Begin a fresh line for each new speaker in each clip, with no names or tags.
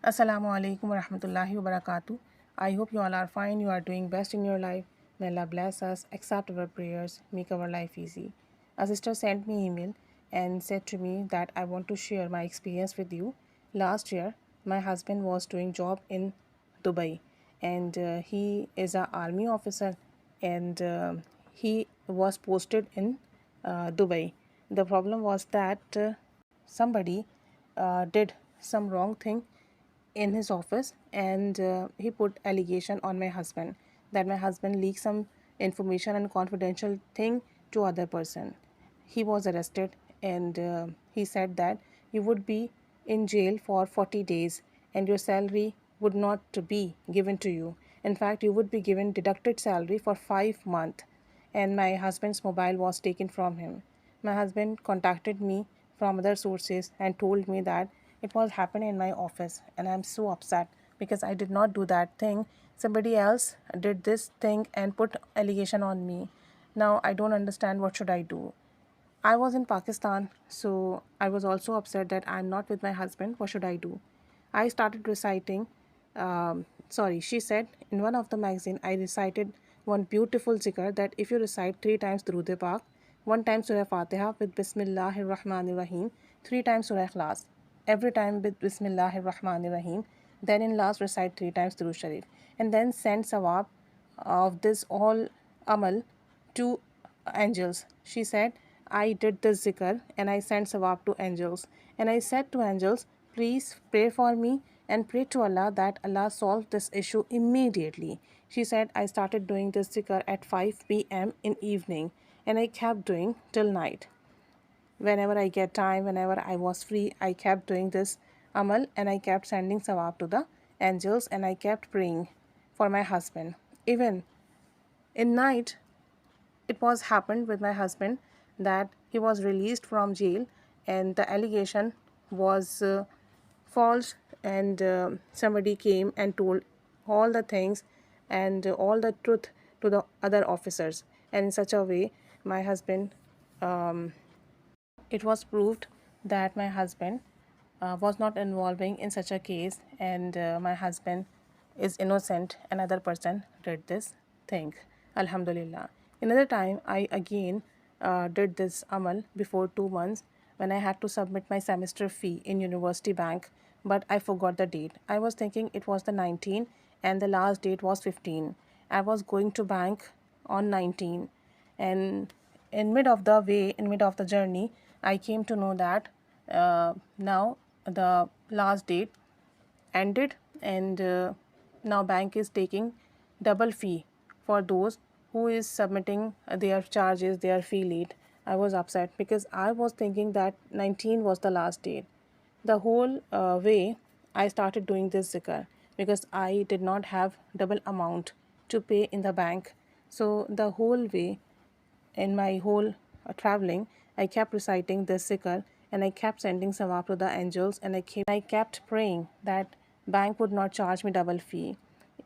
Assalamu alaikum wa rahmatullahi wa barakatuh. I hope you all are fine. You are doing best in your life. May Allah bless us, accept our prayers, make our life easy. A sister sent me email and said to me that I want to share my experience with you. Last year, my husband was doing job in Dubai, and he is a army officer, and he was posted in Dubai. The problem was that somebody did some wrong thing in his office, and he put allegation on my husband that my husband leaked some information and confidential thing to other person. He was arrested, and he said that you would be in jail for 40 days and your salary would not be given to you. In fact, you would be given deducted salary for 5 months, and my husband's mobile was taken from him. My husband contacted me from other sources and told me that it was happening in my office, and I'm so upset because I did not do that thing. Somebody else did this thing and put allegation on me. Now I don't understand what should I do. I was in Pakistan, so I was also upset that I'm not with my husband. What should I do? I started reciting. She said in one of the magazine, I recited one beautiful zikr that if you recite 3 times Durood Pak, 1 time Surah Fatiha with Bismillahir Rahmanir Rahim, 3 times Surah Ikhlas, every time with Bismillahir Rahmanir Rahim, then in last recite 3 times Durood Sharif, and then send sawab of this all amal to angels. She said, I did this zikr and I sent sawab to angels. And I said to angels, please pray for me and pray to Allah that Allah solve this issue immediately. She said, I started doing this zikr at 5 p.m. in evening and I kept doing till night. Whenever I get time, whenever I was free, I kept doing this amal and I kept sending sawab to the angels and I kept praying for my husband. Even in night, it was happened with my husband that he was released from jail and the allegation was false, and somebody came and told all the things and all the truth to the other officers, and in such a way my husband, it was proved that my husband was not involving in such a case, and my husband is innocent. Another person did this thing. Alhamdulillah. Another time, I again did this amal before 2 months when I had to submit my semester fee in University Bank, but I forgot the date. I was thinking it was the 19th and the last date was 15. I was going to bank on 19, and in mid of the journey, I came to know that now the last date ended, and now bank is taking double fee for those who is submitting their charges, their fee late. I was upset because I was thinking that 19 was the last date. The whole way I started doing this zikr because I did not have double amount to pay in the bank. So the whole way in my whole traveling, I kept reciting this zikr and I kept sending sawab to the angels, and I kept praying that bank would not charge me double fee.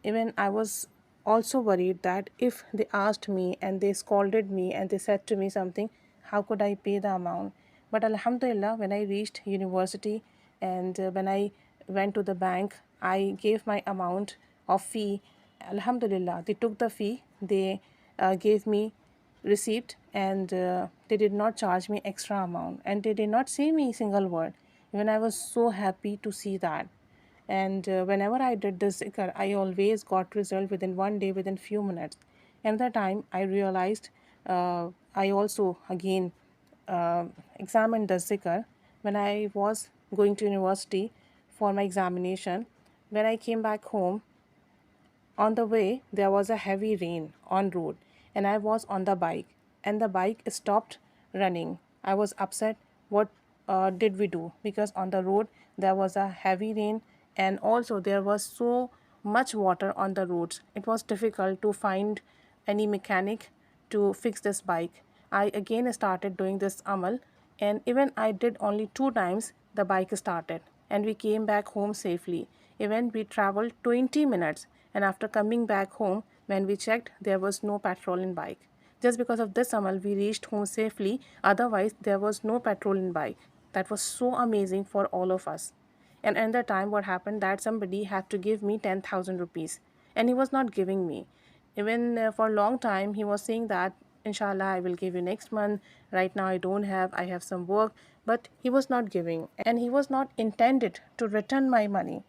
Even I was also worried that if they asked me and they scolded me and they said to me something, how could I pay the amount? But Alhamdulillah, when I reached university and when I went to the bank, I gave my amount of fee. Alhamdulillah, they took the fee, they gave me receipt, and they did not charge me extra amount and they did not say me single word. Even I was so happy to see that. And whenever I did this zikr, I always got result within 1 day, within few minutes. And that time I realized, I also again examined the zikr when I was going to university for my examination. When I came back home, on the way, there was a heavy rain on road, and I was on the bike, and the bike stopped running. I was upset. What did we do? Because on the road there was a heavy rain, and also there was so much water on the roads. It was difficult to find any mechanic to fix this bike. I again started doing this amal, and even I did only 2 times, the bike started, and we came back home safely. Even we traveled 20 minutes, and after coming back home, when we checked, there was no petrol in bike. Just because of this amal, we reached home safely. Otherwise, there was no petrol in bike. That was so amazing for all of us. And another time what happened, that somebody had to give me 10,000 rupees and he was not giving me. Even for a long time he was saying that inshallah I will give you next month, right now I don't have, I have some work, but he was not giving and he was not intended to return my money.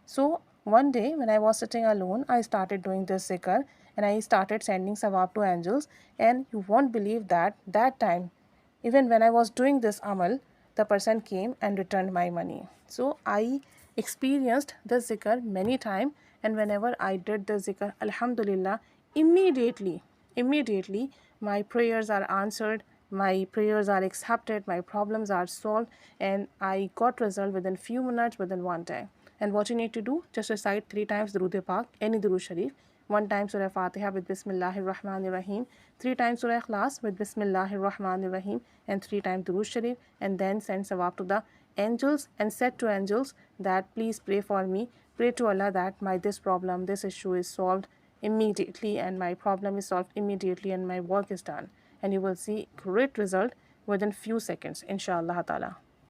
So one day when I was sitting alone, I started doing this zikr and I started sending sawab to angels. And you won't believe that time, even when I was doing this amal, the person came and returned my money. So I experienced the zikr many times, and whenever I did the zikr, alhamdulillah, immediately my prayers are answered, my prayers are accepted, my problems are solved, and I got result within few minutes, within one day. And what you need to do, just recite 3 times Durood Pak, any Durood Sharif, 1 time Surah Fatiha with Bismillahir Rahmanir Rahim, 3 times Surah Ikhlas with Bismillahir Rahmanir Rahim, and 3 times Durood Sharif, and then send sawab to the angels and said to angels that please pray for me, pray to Allah that my this problem, this issue is solved immediately, and my problem is solved immediately, and my work is done. And you will see great result within few seconds, inshallah ta'ala.